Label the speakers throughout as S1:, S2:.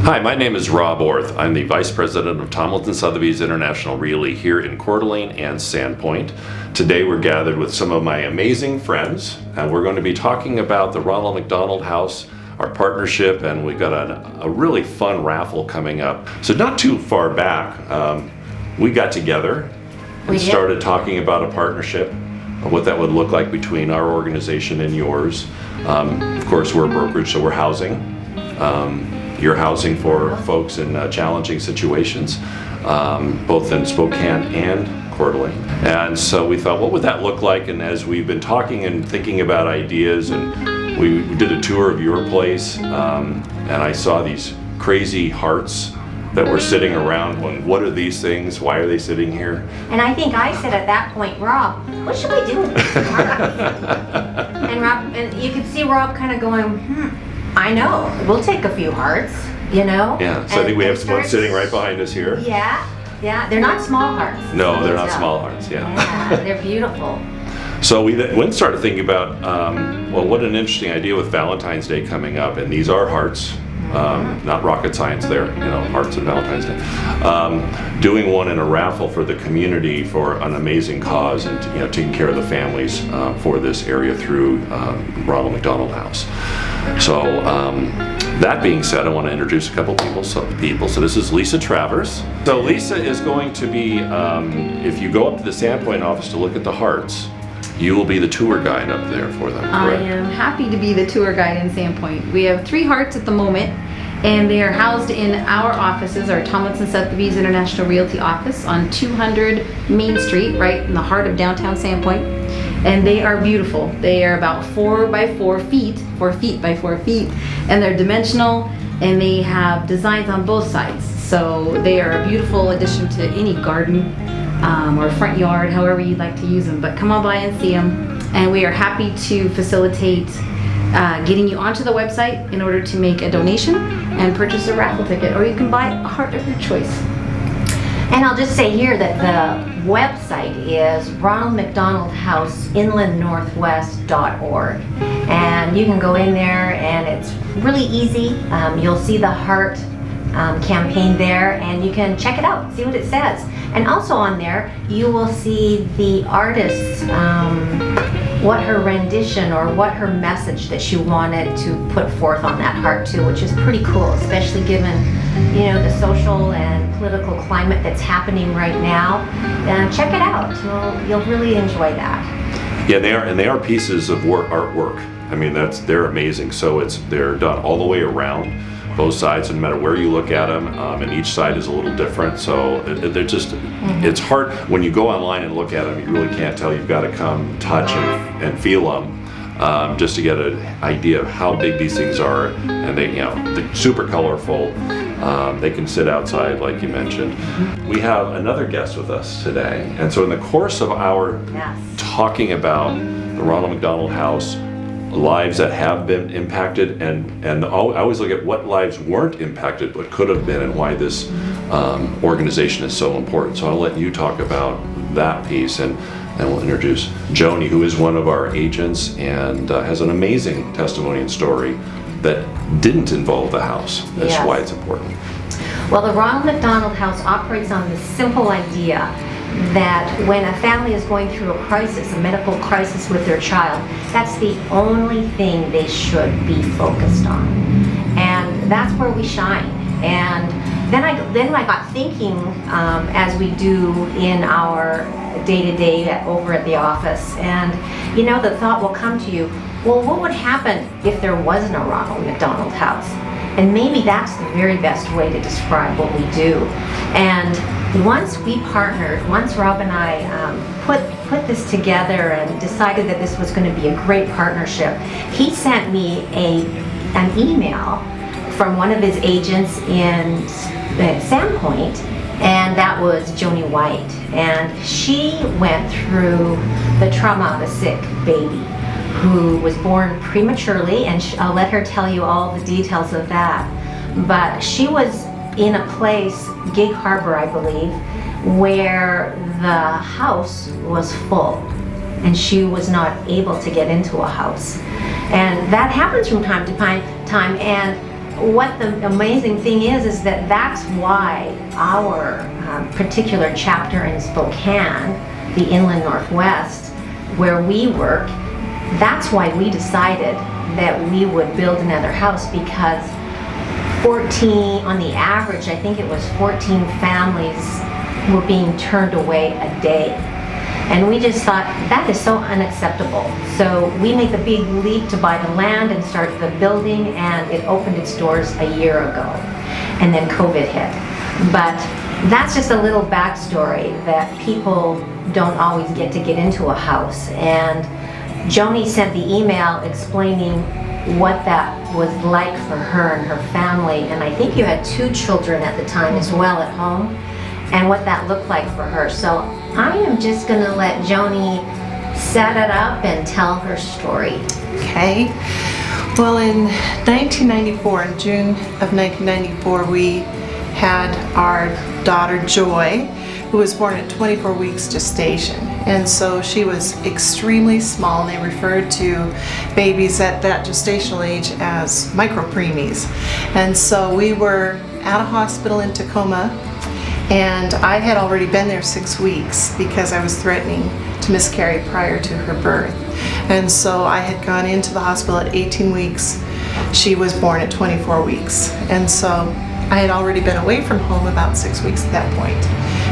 S1: Hi, my name is Rob Orth. I'm the Vice President of Tomlinson Sotheby's International Realty here in Coeur d'Alene and Sandpoint. Today we're gathered with some of my amazing friends, and we're going to be talking about the Ronald McDonald House, our partnership, and we've got a really fun raffle coming up. So not too far back, we got together and started talking about a partnership, what that would look like between our organization and yours. Of course, we're a brokerage, so we're housing. You're housing for folks in challenging situations, both in Spokane and Coeur d'Alene. And so we thought, what would that look like? And as we've been talking and thinking about ideas, and we did a tour of your place, and I saw these crazy hearts that were sitting around going, what are these things? Why are they sitting here?
S2: And I think I said at that point, Rob, what should we do with these hearts? And you could see Rob kind of going, I know, we'll take a few hearts, you know?
S1: Yeah, so I think we have one sitting right behind us here.
S2: Yeah, they're not small hearts.
S1: No, they're not small hearts,
S2: Yeah, they're beautiful.
S1: So we then started thinking about, well, what an interesting idea with Valentine's Day coming up, and these are hearts, not rocket science there, you know, hearts and Valentine's Day. Doing one in a raffle for the community for an amazing cause, and you know, taking care of the families for this area through Ronald McDonald House. So that being said, I want to introduce a couple people. So this is Lisa Travers. So Lisa is going to be, if you go up to the Sandpoint office to look at the hearts, you will be the tour guide up there for them, correct?
S3: I am happy to be the tour guide in Sandpoint. We have 3 hearts at the moment, and they are housed in our offices, our Tomlinson Sotheby's International Realty office on 200 Main Street, right in the heart of downtown Sandpoint. And they are beautiful. They are about 4 by 4 feet, 4 feet by 4 feet, and they're dimensional, and they have designs on both sides. So they are a beautiful addition to any garden or front yard, however you'd like to use them. But come on by and see them, and we are happy to facilitate getting you onto the website in order to make a donation and purchase a raffle ticket, or you can buy a heart of your choice.
S2: And I'll just say here that the website is ronaldmcdonaldhouseinlandnorthwest.org, and you can go in there and it's really easy. You'll see the heart campaign there, and you can check it out, see what it says. And also on there you will see the artist's what her rendition or what her message that she wanted to put forth on that heart too, which is pretty cool, especially given, you know, the social and political climate that's happening right now. And check it out. You'll really enjoy that.
S1: Yeah, they are pieces of artwork. I mean, they're amazing. So they're done all the way around, both sides, and no matter where you look at them, and each side is a little different. So they're just, it's hard when you go online and look at them. You really can't tell. You've got to come touch and feel them just to get an idea of how big these things are. And they're super colorful. They can sit outside, like you mentioned. We have another guest with us today, and so in the course of our talking about the Ronald McDonald House, lives that have been impacted, and I always look at what lives weren't impacted but could have been, and why this organization is so important. So I'll let you talk about that piece, and we'll introduce Joni, who is one of our agents and has an amazing testimony and story that didn't involve the house. That's why it's important.
S2: Well, the Ronald McDonald House operates on the simple idea that when a family is going through a crisis, a medical crisis with their child, that's the only thing they should be focused on. And that's where we shine. And then I got thinking, as we do in our day-to-day over at the office, and you know, the thought will come to you, well, what would happen if there wasn't a Ronald McDonald House? And maybe that's the very best way to describe what we do. And once we partnered, once Rob and I put this together and decided that this was going to be a great partnership, he sent me an email from one of his agents in Sandpoint, and that was Joni White. And she went through the trauma of a sick baby who was born prematurely, and I'll let her tell you all the details of that. But she was in a place, Gig Harbor, I believe, where the house was full, and she was not able to get into a house. And that happens from time to time, and what the amazing thing is that that's why our particular chapter in Spokane, the Inland Northwest, where we work, that's why we decided that we would build another house, because 14, on the average, I think it was 14 families were being turned away a day. And we just thought, that is so unacceptable. So we made the big leap to buy the land and start the building, and it opened its doors a year ago. And then COVID hit. But that's just a little backstory that people don't always get into a house. And Joni sent the email explaining what that was like for her and her family. And I think you had 2 children at the time as well at home, and what that looked like for her. So I am just gonna let Joni set it up and tell her story.
S4: Okay. Well, in 1994, in June of 1994, we had our daughter Joy, who was born at 24 weeks gestation. And so she was extremely small, and they referred to babies at that gestational age as micropreemies. And so we were at a hospital in Tacoma, and I had already been there 6 weeks because I was threatening to miscarry prior to her birth. And so I had gone into the hospital at 18 weeks. She was born at 24 weeks. And so I had already been away from home about 6 weeks at that point.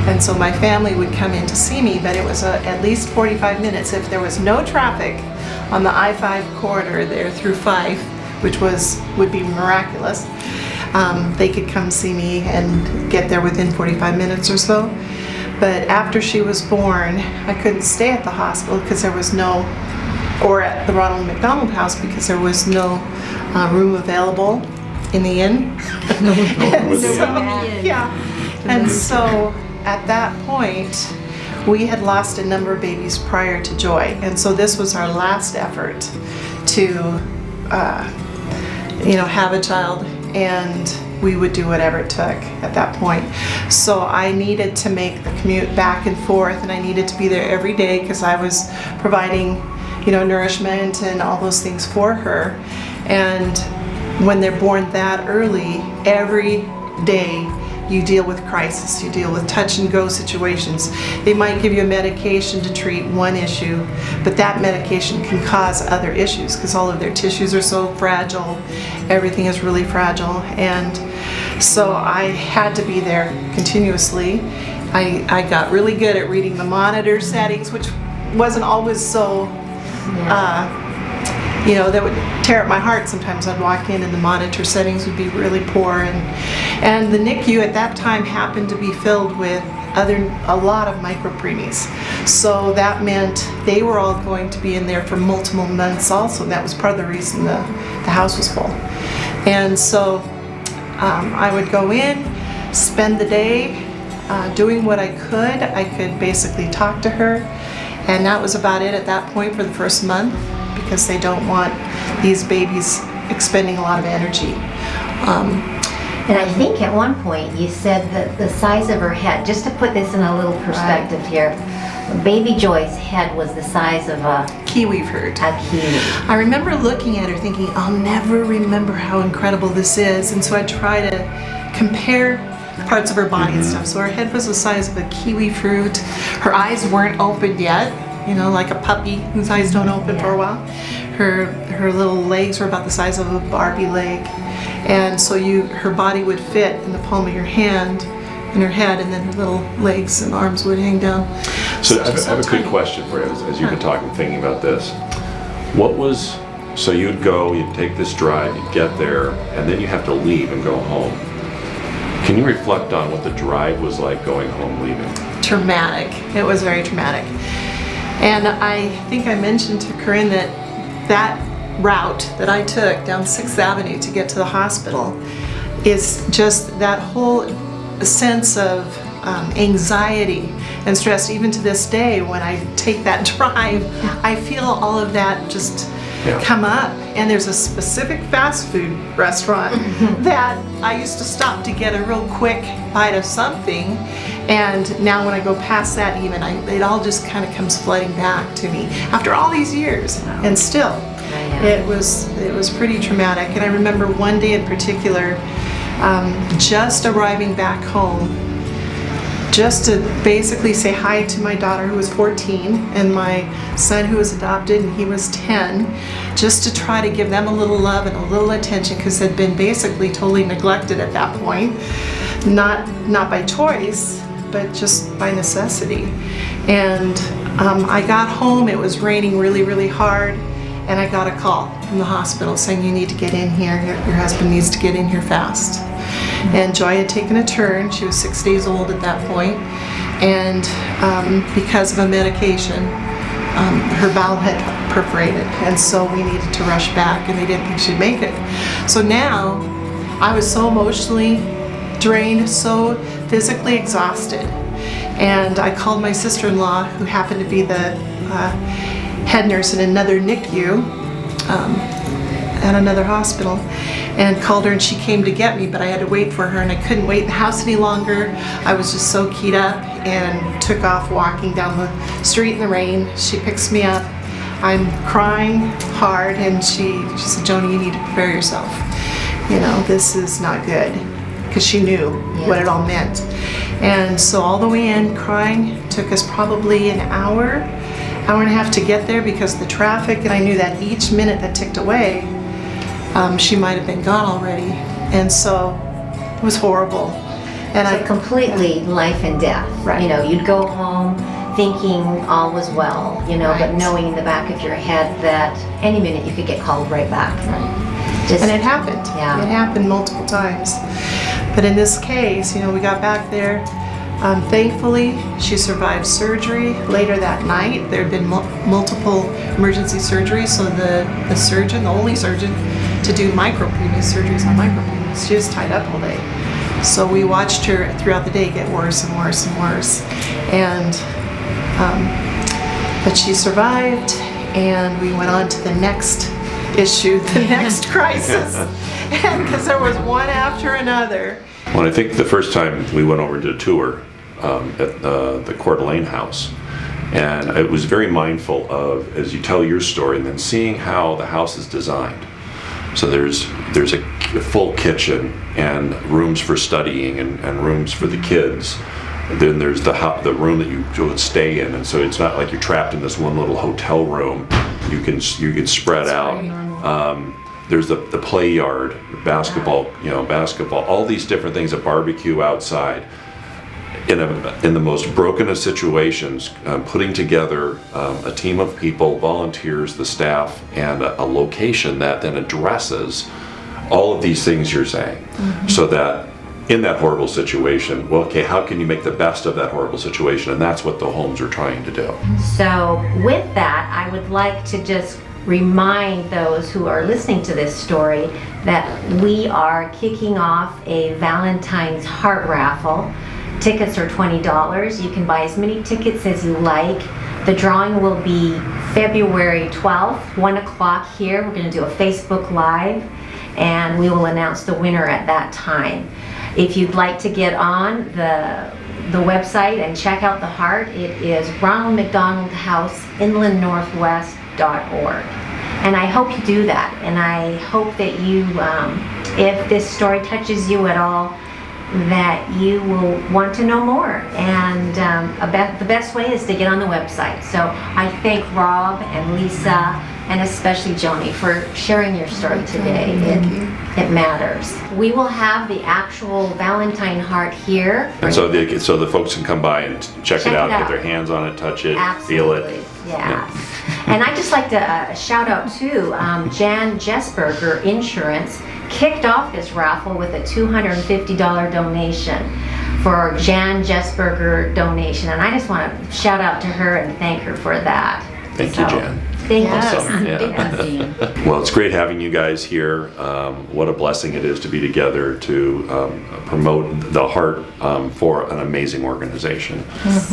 S4: And so my family would come in to see me, but it was at least 45 minutes. If there was no traffic on the I-5 corridor there through 5, which would be miraculous, they could come see me and get there within 45 minutes or so. But after she was born, I couldn't stay at the hospital because there was no, or at the Ronald McDonald house because there was no room available in the inn. And so at that point, we had lost a number of babies prior to Joy, and so this was our last effort to, have a child, and we would do whatever it took at that point. So I needed to make the commute back and forth, and I needed to be there every day because I was providing, nourishment and all those things for her. And when they're born that early, every day you deal with crisis, you deal with touch and go situations. They might give you a medication to treat one issue, but that medication can cause other issues because all of their tissues are so fragile. Everything is really fragile. And so I had to be there continuously. I got really good at reading the monitor settings, which wasn't always so, that would tear at my heart. Sometimes I'd walk in and the monitor settings would be really poor, and the NICU at that time happened to be filled with a lot of micropreemies. So that meant they were all going to be in there for multiple months also. That was part of the reason the house was full. And so I would go in, spend the day doing what I could. I could basically talk to her, and that was about it at that point for the first month, because they don't want these babies expending a lot of energy.
S2: And I think at one point you said that the size of her head, just to put this in a little perspective here, baby Joy's head was the size of a
S4: kiwi fruit.
S2: A kiwi.
S4: I remember looking at her thinking, I'll never remember how incredible this is. And so I try to compare parts of her body and stuff. So her head was the size of a kiwi fruit. Her eyes weren't opened yet, like a puppy whose eyes don't open for a while. Her little legs were about the size of a Barbie leg. And so her body would fit in the palm of your hand in her head, and then her little legs and arms would hang down.
S1: So I have a quick question for you as you've been talking, thinking about this. So you'd go, you'd take this drive, you'd get there, and then you have to leave and go home. Can you reflect on what the drive was like going home, leaving?
S4: Traumatic. It was very traumatic. And I think I mentioned to Corinne that route that I took down 6th Avenue to get to the hospital is just that whole sense of anxiety and stress. Even to this day, when I take that drive, I feel all of that just come up. And there's a specific fast food restaurant that I used to stop to get a real quick bite of something. And now when I go past that, even it all just kind of comes flooding back to me after all these years. And still, It was pretty traumatic. And I remember one day in particular, just arriving back home, just to basically say hi to my daughter who was 14 and my son who was adopted and he was 10, just to try to give them a little love and a little attention because they'd been basically totally neglected at that point, not by choice, but just by necessity. And I got home, it was raining really, really hard, and I got a call from the hospital saying, you need to get in here, your husband needs to get in here fast. And Joy had taken a turn. She was 6 days old at that point, and because of a medication, her bowel had perforated, and so we needed to rush back, and they didn't think she'd make it. So now I was so emotionally drained, so physically exhausted, and I called my sister-in-law, who happened to be the head nurse in another NICU at another hospital, and called her, and she came to get me, but I had to wait for her, and I couldn't wait in the house any longer. I was just so keyed up and took off walking down the street in the rain. She picks me up. I'm crying hard, and she said, Joni, you need to prepare yourself. You know, this is not good, because she knew what it all meant. And so all the way in, crying, took us probably an hour and a half to get there because of the traffic, and I knew that each minute that ticked away, she might have been gone already. And so it was horrible. And
S2: So completely life and death.
S4: Right.
S2: You know, you'd go home thinking all was well, you know, but
S4: Right.
S2: knowing in the back of your head that any minute you could get called right back. Just,
S4: And it happened.
S2: Yeah.
S4: It happened multiple times. But in this case, you know, we got back there. Thankfully, she survived surgery. Later that night, there had been multiple emergency surgeries, so the surgeon, the only surgeon to do microprevious surgeries on microprevious, she was tied up all day. So we watched her throughout the day get worse and worse and worse. And, but she survived, and we went on to the next issue, the next crisis, because there was one after another.
S1: Well, I think the first time we went over to a tour at the Coeur d'Alene house, and I was very mindful of, as you tell your story, and then seeing how the house is designed. So there's a full kitchen and rooms for studying and rooms for the kids. Then there's the room that you would stay in, and so it's not like you're trapped in this one little hotel room. You can spread out. There's the play yard, basketball, all these different things, a barbecue outside. In the most broken of situations, putting together a team of people, volunteers, the staff, and a location that then addresses all of these things you're saying, so that in that horrible situation, well, okay, how can you make the best of that horrible situation? And that's what the homes are trying to do.
S2: So with that, I would like to just remind those who are listening to this story that we are kicking off a Valentine's heart raffle. Tickets are $20. You can buy as many tickets as you like. The drawing will be February 12th, 1 o'clock here. We're going to do a Facebook Live, and we will announce the winner at that time. If you'd like to get on the website and check out the heart, it is Ronald McDonald House, inlandnorthwest.org. And I hope you do that. And I hope that you, if this story touches you at all, that you will want to know more. And the best way is to get on the website. So I thank Rob and Lisa and especially Joni for sharing your story today. It matters. We will have the actual Valentine heart here.
S1: And so the folks can come by and check it out, get their hands on it, touch it, feel it.
S2: Yeah. And I'd just like to shout out too, Jan Jesberger Insurance kicked off this raffle with a $250 donation for Jan Jesberger donation. And I just want to shout out to her and thank her for that.
S1: Thank you, Jan.
S2: Thank
S4: Yes.
S2: you.
S1: Awesome. Yeah. Well, it's great having you guys here. What a blessing it is to be together to promote the heart for an amazing organization.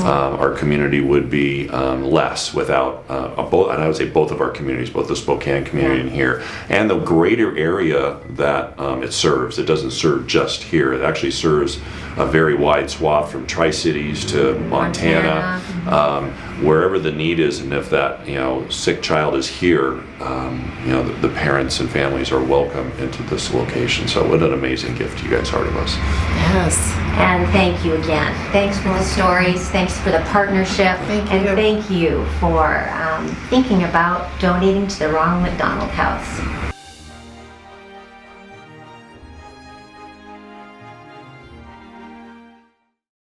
S1: Our community would be less without both, and I would say both of our communities, both the Spokane community and here, and the greater area that it serves. It doesn't serve just here. It actually serves a very wide swath from Tri-Cities to Montana. Wherever the need is, and if that sick child is here, you know, the parents and families are welcome into this location. So what an amazing gift you guys are to us.
S4: Yes.
S2: And thank you again. Thanks for the stories. Thanks for the partnership.
S4: Thank you.
S2: And thank you for thinking about donating to the Ronald McDonald House.